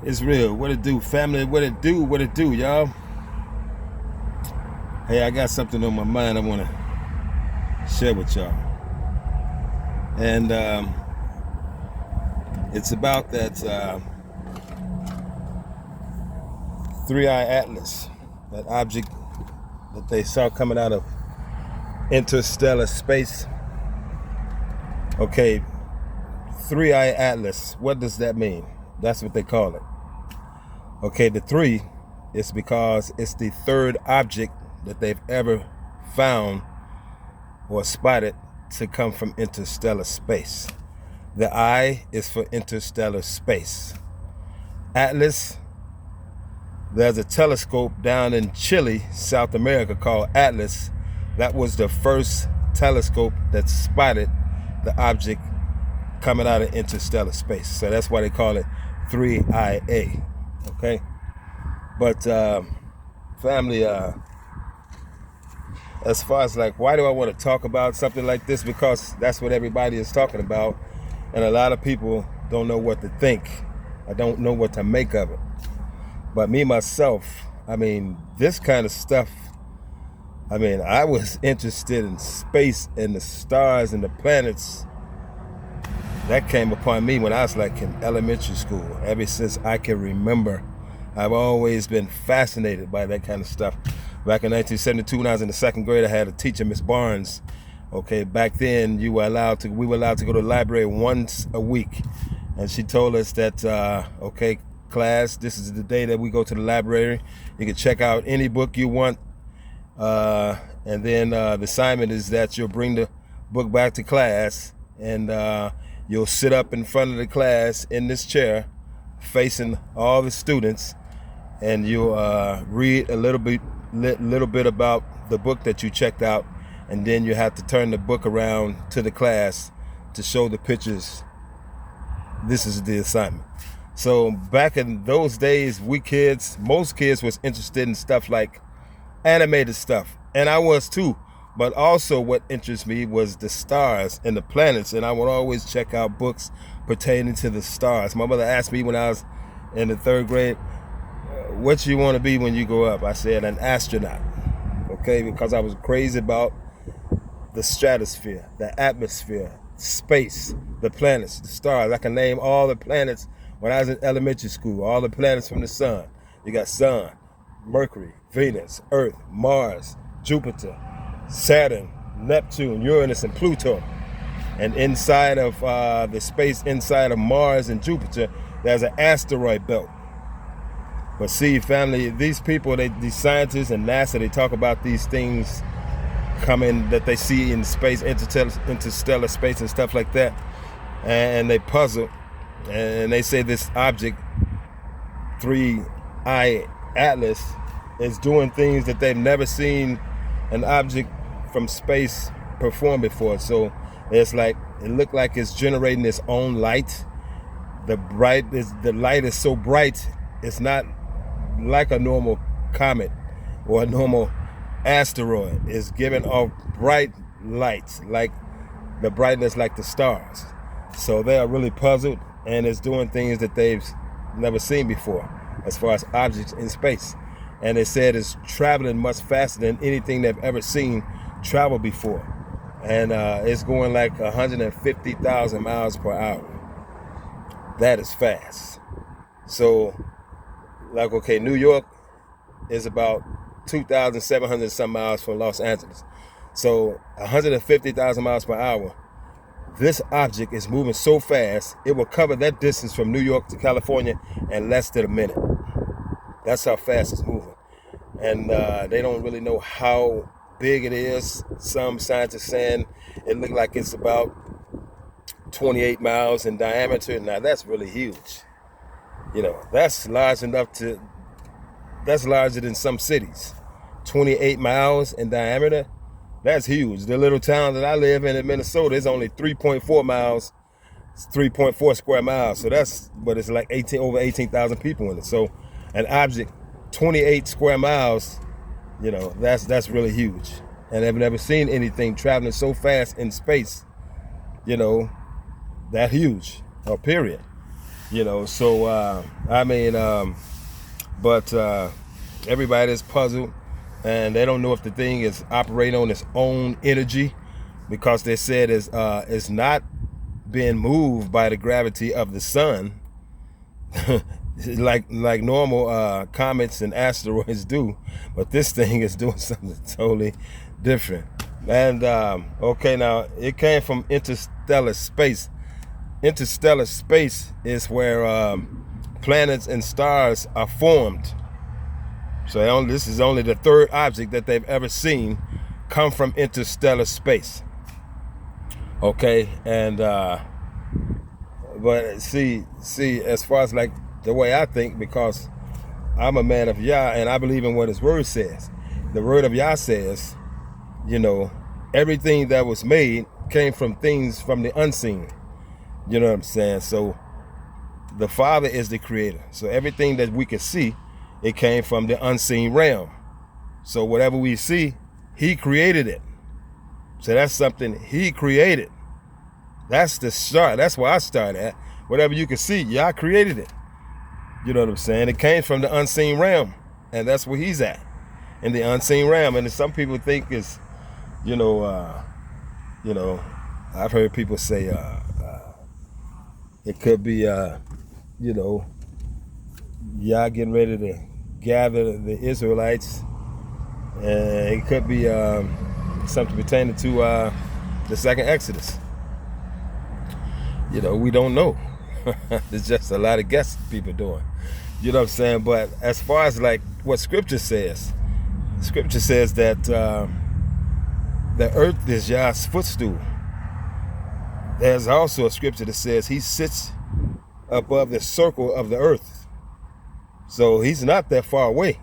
It's real. What it do, family? What it do, y'all? Hey, I got something on my mind I want to share with y'all. And it's about that three-eye atlas, that object that they saw coming out of interstellar space. Okay, three-eye atlas, what does that mean? That's what they call it. Okay, the three is because it's the third object that they've ever found or spotted to come from interstellar space. The I is for interstellar space. Atlas, there's a telescope down in Chile, South America, called Atlas. That was the first telescope that spotted the object coming out of interstellar space. So that's why they call it 3IA. Okay? But family, as far as like, why do I want to talk about something like this? Because that's what everybody is talking about. And a lot of people don't know what to think. I don't know what to make of it. But me, myself, I mean, this kind of stuff, I mean, I was interested in space and the stars and the planets. That came upon me when I was like in elementary school. Ever since I can remember, I've always been fascinated by that kind of stuff. Back in 1972, when I was in the second grade, I had a teacher, Miss Barnes. Okay, back then we were allowed to go to the library once a week. And she told us that, okay, class, this is the day that we go to the library. You can check out any book you want. And then the assignment is that you'll bring the book back to class and you'll sit up in front of the class in this chair facing all the students, and you'll read a little bit about the book that you checked out, and then you have to turn the book around to the class to show the pictures. This is the assignment. So back in those days, most kids was interested in stuff like animated stuff, and I was too. But also what interests me was the stars and the planets, and I would always check out books pertaining to the stars. My mother asked me when I was in the third grade, what you want to be when you grow up? I said an astronaut, okay, because I was crazy about the stratosphere, the atmosphere, space, the planets, the stars. I can name all the planets when I was in elementary school, all the planets from the sun. You got Sun, Mercury, Venus, Earth, Mars, Jupiter, Saturn, Neptune, Uranus, and Pluto. And inside of the space inside of Mars and Jupiter, there's an asteroid belt. But see, family, these people, these scientists and NASA, they talk about these things coming that they see in space, interstellar space and stuff like that. And they puzzle. And they say this object, 3I Atlas, is doing things that they've never seen an object from space perform before. So it's like, it looked like it's generating its own light. The light is so bright, it's not like a normal comet or a normal asteroid. It's giving off bright lights, like the brightness like the stars. So they are really puzzled, and it's doing things that they've never seen before as far as objects in space. And they said it's traveling much faster than anything they've ever seen travel before. And it's going like 150,000 miles per hour. That is fast. So, like, okay, New York is about 2,700 some miles from Los Angeles. So 150,000 miles per hour. This object is moving so fast, it will cover that distance from New York to California in less than a minute. That's how fast it's moving. And they don't really know how big it is. Some scientists saying it looked like it's about 28 miles in diameter. Now that's really huge. You know, that's larger than some cities. 28 miles in diameter, that's huge. The little town that I live in Minnesota is only 3.4 miles. It's 3.4 square miles. So but it's like over 18,000 people in it. So an object 28 square miles, you know, that's really huge. And I've never seen anything traveling so fast in space, you know, that huge, period. So I mean, but everybody's puzzled, and they don't know if the thing is operating on its own energy, because they said it's not being moved by the gravity of the sun, like normal comets and asteroids do, but this thing is doing something totally different. And okay, now it came from interstellar space. Interstellar space is where planets and stars are formed. So this is only the third object that they've ever seen come from interstellar space. Okay, and but see, as far as like the way I think, because I'm a man of Yah and I believe in what His Word says. The Word of Yah says, everything that was made came from things from the unseen. You know what I'm saying? So the Father is the creator. So everything that we can see, it came from the unseen realm. So whatever we see, He created it. So that's something He created. That's the start. That's where I start at. Whatever you can see, Yah created it. You know what I'm saying? It came from the unseen realm, and that's where He's at, in the unseen realm. And some people think it's, I've heard people say it could be, Yah getting ready to gather the Israelites, and it could be something pertaining to the second Exodus. We don't know. There's just a lot of guessing people doing. You know what I'm saying? But as far as like what Scripture says that the earth is Yah's footstool. There's also a scripture that says He sits above the circle of the earth. So He's not that far away.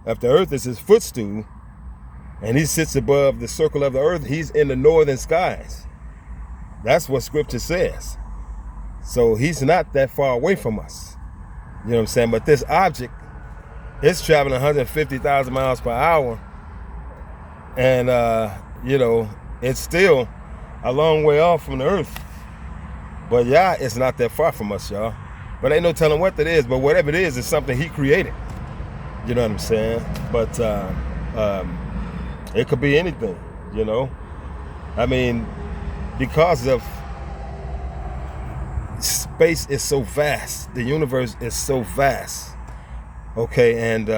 If the earth is His footstool and He sits above the circle of the earth, He's in the northern skies. That's what Scripture says. So He's not that far away from us. You know what I'm saying? But this object is traveling 150,000 miles per hour. And, it's still a long way off from the earth. But Yah is not that far from us, y'all. But ain't no telling what that is. But whatever it is, it's something He created. You know what I'm saying? But it could be anything, I mean, because of space is so vast, the universe is so vast, okay, and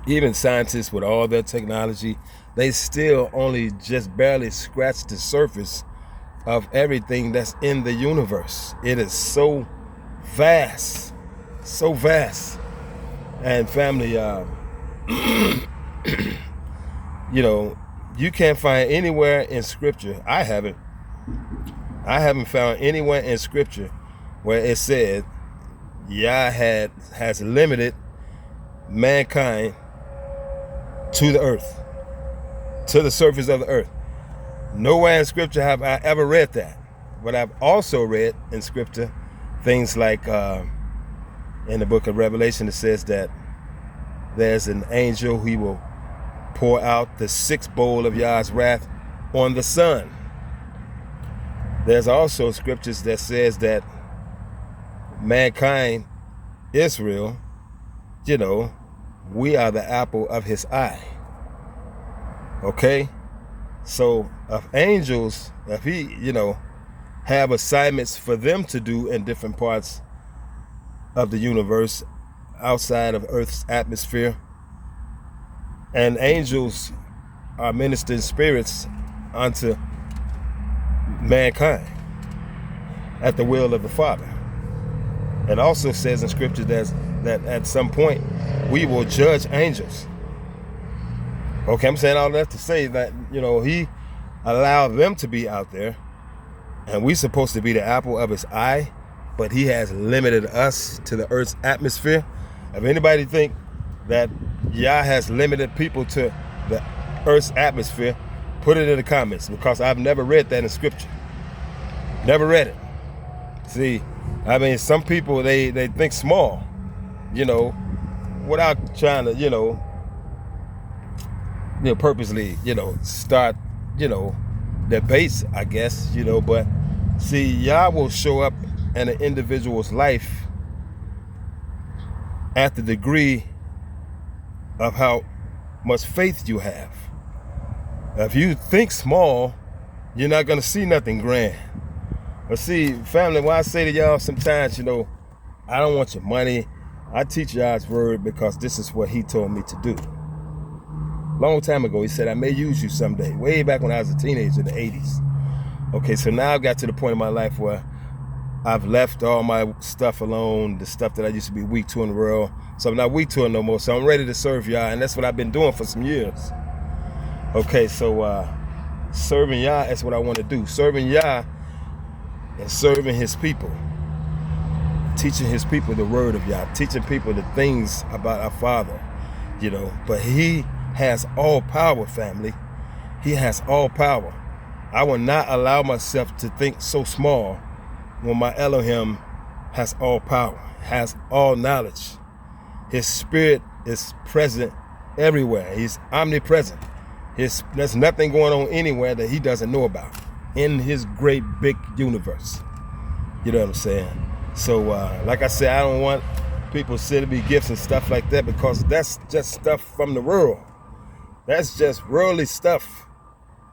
even scientists with all their technology, they still only just barely scratch the surface of everything that's in the universe. It is so vast, and family, you can't find anywhere in Scripture, I haven't found anywhere in Scripture where it said Yah has limited mankind to the earth, to the surface of the earth. Nowhere in Scripture have I ever read that. But I've also read in Scripture things like in the book of Revelation, it says that there's an angel who will pour out the sixth bowl of Yah's wrath on the sun. There's also scriptures that says that mankind, Israel, we are the apple of His eye. Okay? So if angels, if He, have assignments for them to do in different parts of the universe outside of Earth's atmosphere, and angels are ministering spirits unto mankind at the will of the Father. It also says in Scripture that at some point we will judge angels. Okay, I'm saying all that to say that, He allowed them to be out there, and we're supposed to be the apple of His eye, but He has limited us to the earth's atmosphere. If anybody think that Yah has limited people to the earth's atmosphere, put it in the comments, because I've never read that in Scripture. Never read it. See, I mean, some people, they think small, without trying to, purposely, start, debates, I guess, but see, Yah will show up in an individual's life at the degree of how much faith you have. If you think small, you're not going to see nothing grand. But see, family, when I say to y'all sometimes, I don't want your money. I teach y'all's word because this is what he told me to do. Long time ago, he said, I may use you someday, way back when I was a teenager in the 80s. Okay, so now I've got to the point in my life where I've left all my stuff alone, the stuff that I used to be weak to in the world. So I'm not weak to it no more. So I'm ready to serve y'all, and that's what I've been doing for some years. Okay, so serving Yah is what I want to do. Serving Yah and serving his people. Teaching his people the word of Yah. Teaching people the things about our Father. But he has all power, family. He has all power. I will not allow myself to think so small when my Elohim has all power, has all knowledge. His spirit is present everywhere. He's omnipresent. There's nothing going on anywhere that he doesn't know about in his great big universe. You know what I'm saying? So like I said, I don't want people to say to me gifts and stuff like that, because that's just stuff from the world. That's just worldly stuff.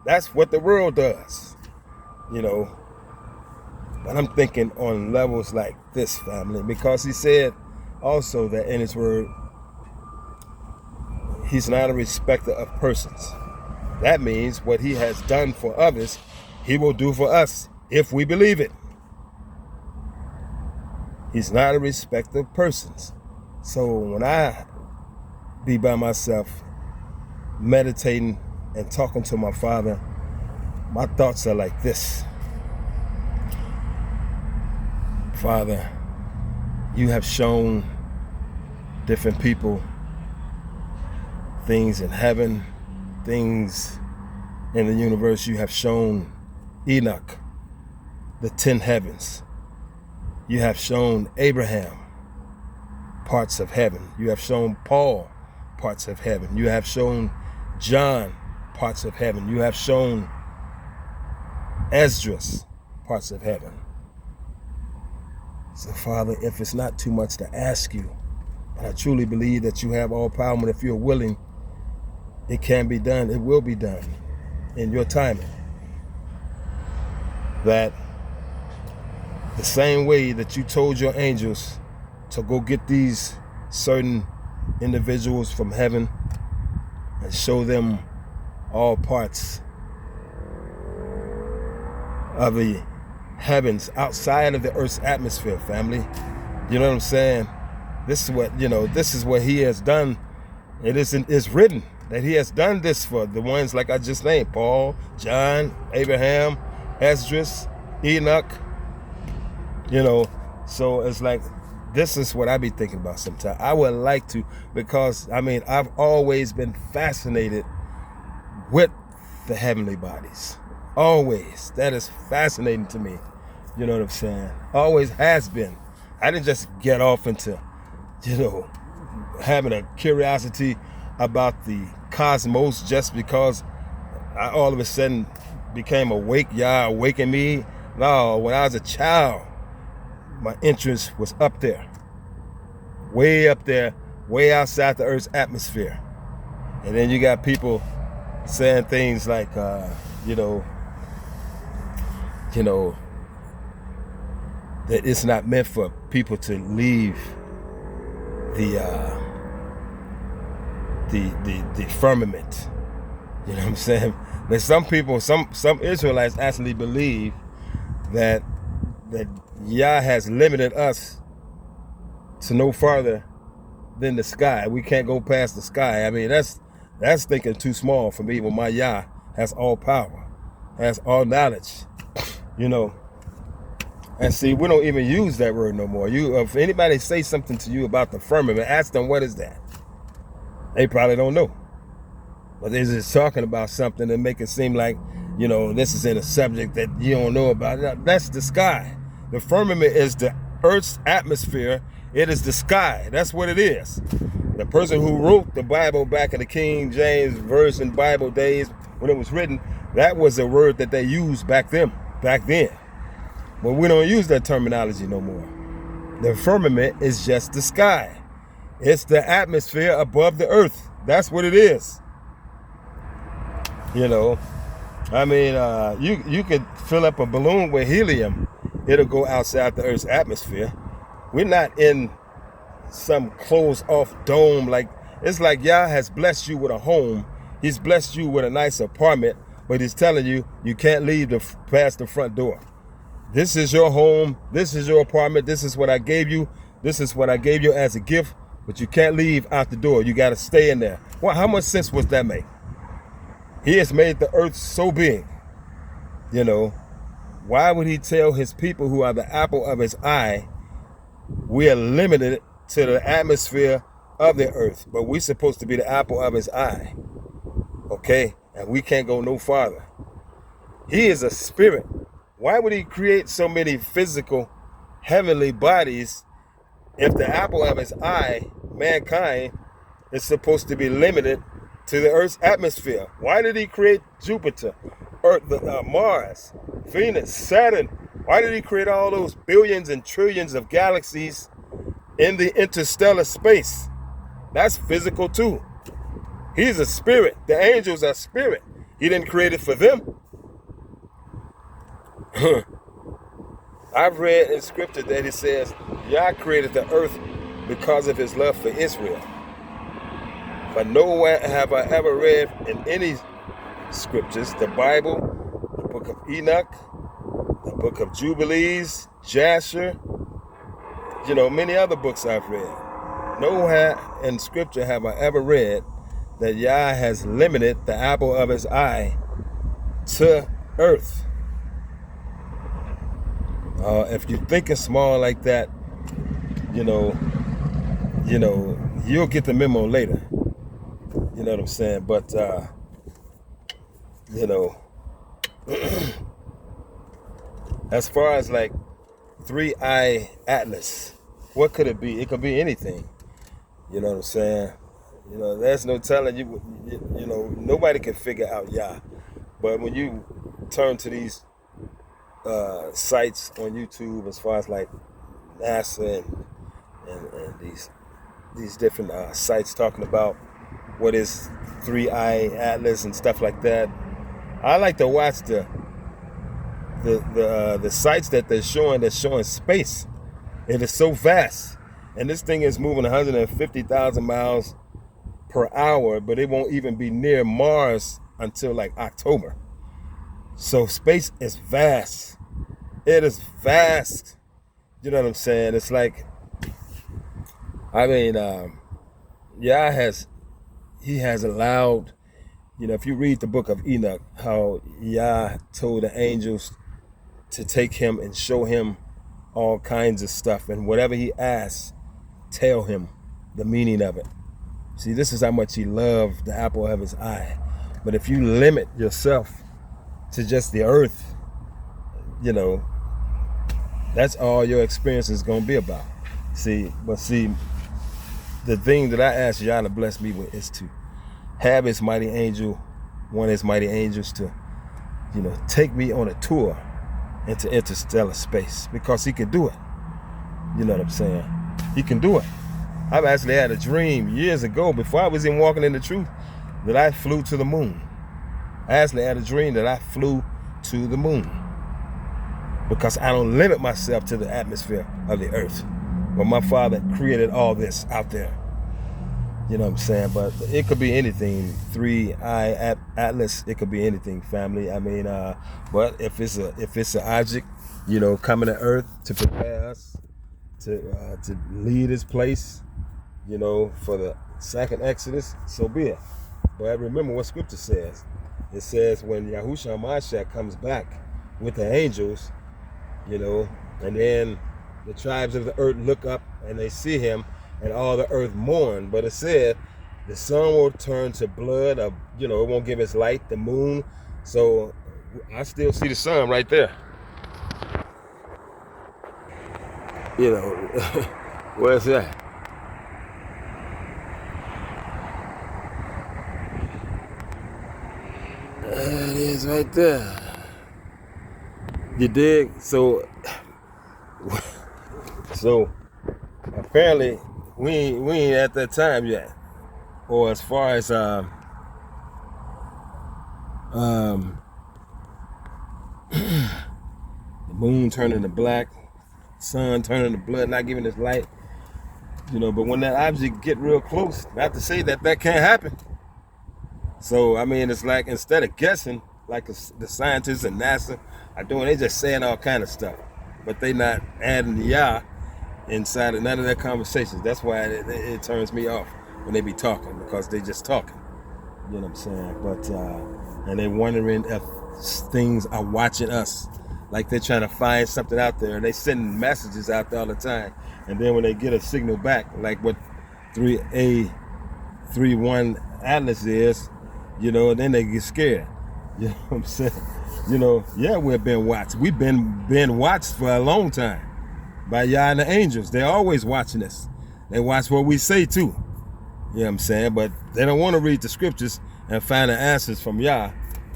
That's what the world does. But I'm thinking on levels like this, family, because he said also that in his word, he's not a respecter of persons. That means what he has done for others, he will do for us if we believe it. He's not a respecter of persons. So when I be by myself, meditating and talking to my Father, my thoughts are like this. Father, you have shown different people things in heaven, things in the universe. You have shown Enoch the 10 heavens. You have shown Abraham parts of heaven. You have shown Paul parts of heaven. You have shown John parts of heaven. You have shown Esdras parts of heaven. So, Father, if it's not too much to ask you, and I truly believe that you have all power, and if you're willing, it can be done. It will be done in your timing. That the same way that you told your angels to go get these certain individuals from heaven and show them all parts of the heavens outside of the earth's atmosphere, family. You know what I'm saying? This is what he has done. It's written that he has done this for the ones like I just named: Paul, John, Abraham, Esdras, Enoch. So it's like, this is what I be thinking about sometimes. I would like to, because I've always been fascinated with the heavenly bodies. Always. That is fascinating to me. You know what I'm saying? Always has been. I didn't just get off into, having a curiosity about the cosmos just because I all of a sudden became awake. Yah awakened me. No, when I was a child, my interest was up there, way outside the Earth's atmosphere. And then you got people saying things like, that it's not meant for people to leave the firmament. You know what I'm saying? But some people, some Israelites actually believe that Yah has limited us to no farther than the sky. We can't go past the sky. That's thinking too small for me. When my Yah has all power, has all knowledge, And see, we don't even use that word no more. If anybody say something to you about the firmament, ask them, what is that? They probably don't know. But they're just talking about something and make it seem like, this is in a subject that you don't know about. That's the sky. The firmament is the Earth's atmosphere. It is the sky. That's what it is. The person who wrote the Bible back in the King James Version Bible days, when it was written, that was a word that they used back then. But we don't use that terminology no more. The firmament is just the sky. It's the atmosphere above the earth. That's what it is. You know, I mean, you could fill up a balloon with helium. It'll go outside the earth's atmosphere. We're not in some closed off dome. Like, it's like Yah has blessed you with a home. He's blessed you with a nice apartment, but he's telling you you can't leave past the front door. This is your home. This is your apartment. This is what I gave you. This is what I gave you as a gift, but you can't leave out the door. You got to stay in there. Well, how much sense was that make? He has made the earth so big. You know, why would he tell his people who are the apple of his eye, we are limited to the atmosphere of the earth, but we're supposed to be the apple of his eye. Okay? And we can't go no farther. He is a spirit. Why would he create so many physical, heavenly bodies if the apple of his eye, mankind, is supposed to be limited to the earth's atmosphere? Why did he create Jupiter, Earth, Mars, Venus, Saturn? Why did he create all those billions and trillions of galaxies in the interstellar space? That's physical too. He's a spirit. The angels are spirit. He didn't create it for them. I've read in scripture that it says Yah created the earth because of his love for Israel. But nowhere have I ever read in any scriptures, the Bible, the book of Enoch, the book of Jubilees, Jasher, you know, many other books I've read. Nowhere in scripture have I ever read that Yah has limited the apple of his eye to earth. If you're thinking small like that, you know, you'll get the memo later. You know what I'm saying? But, you know, as far as like 3-eye atlas, what could it be? It could be anything. You know what I'm saying? You know, there's no telling you, you know, nobody can figure out Yah. But when you turn to these sites on YouTube, as far as like NASA and these different sites talking about what is 3-eye atlas and stuff like that, I like to watch the sites that they're showing that's showing space. It is so vast, and this thing is moving 150,000 miles per hour, but it won't even be near Mars until like October. So space is vast. It is vast. You know what I'm saying? It's like, I mean, Yah has allowed, you know, if you read the book of Enoch, how Yah told the angels to take him and show him all kinds of stuff, and whatever he asks, tell him the meaning of it. See, this is how much he loved the apple of his eye. But if you limit yourself to just the earth, you know, that's all your experience is going to be about. See, the thing that I asked Yah to bless me with is to have his mighty angel, one of his mighty angels, to, you know, take me on a tour into interstellar space, because he can do it. You know what I'm saying? He can do it. I've actually had a dream years ago, before I was even walking in the truth, that I flew to the moon. I actually had a dream that I flew to the moon, because I don't limit myself to the atmosphere of the earth. But my Father created all this out there. You know what I'm saying? But it could be anything. 3-eye atlas, it could be anything, family. I mean, but if it's an object, you know, coming to earth to prepare us to lead his place, you know, for the second Exodus, so be it. But remember what Scripture says. It says when Yahushua Mashiach comes back with the angels, you know, and then the tribes of the earth look up and they see him, and all the earth mourn. But it said the sun will turn to blood, you know, it won't give its light, the moon. So I still see the sun right there. You know, where's that? There it is right there. You dig? So So apparently we ain't at that time yet. Or as far as the moon turning to black, sun turning to blood, not giving us light, but when that object get real close, not to say that can't happen. So I mean, it's like instead of guessing, like the scientists and NASA are doing, they just saying all kind of stuff, but they not adding the Yah inside of none of their conversations. That's why it turns me off when they be talking, because they just talking. You know what I'm saying? But and they wondering if things are watching us, like they're trying to find something out there, and they sending messages out there all the time. And then when they get a signal back, like what 3A31 Atlas is, then they get scared. You know what I'm saying? Yeah, we've been watched. We've been watched for a long time by Yah and the angels. They're always watching us. They watch what we say too. You know what I'm saying? But they don't want to read the scriptures and find the answers from Yah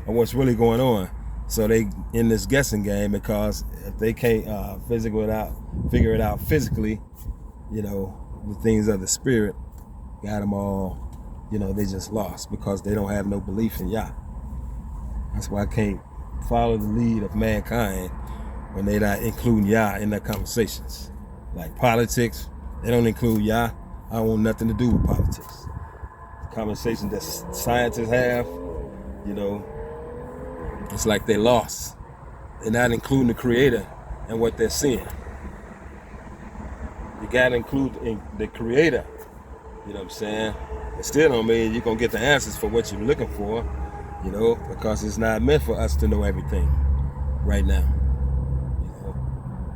on what's really going on. So they in this guessing game, because if they can't figure it out physically, the things of the spirit got them all, they just lost because they don't have no belief in Yah. That's why I can't follow the lead of mankind when they're not including Yah in their conversations. Like politics, they don't include Yah. I don't want nothing to do with politics. The conversation that scientists have, it's like they lost. They're not including the Creator in what they're seeing. You gotta include the Creator. You know what I'm saying? It still don't mean you're gonna get the answers for what you're looking for, because it's not meant for us to know everything right now.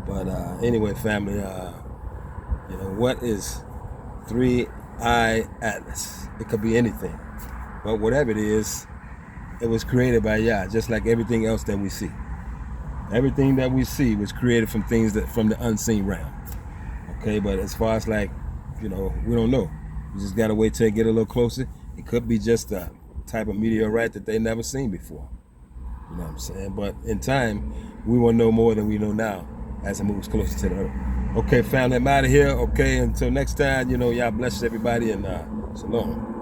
But anyway, family, what is 3I Atlas? It could be anything. But whatever it is, it was created by Yah, just like everything else that we see. Everything that we see was created from things from the unseen realm. Okay, but as far as we don't know. We just gotta wait till it get a little closer. It could be just a type of meteorite that they never seen before. You know what I'm saying? But in time, we will know more than we know now as it moves closer to the earth. Okay, family, I'm out of here. Okay, until next time, y'all bless everybody, and shalom.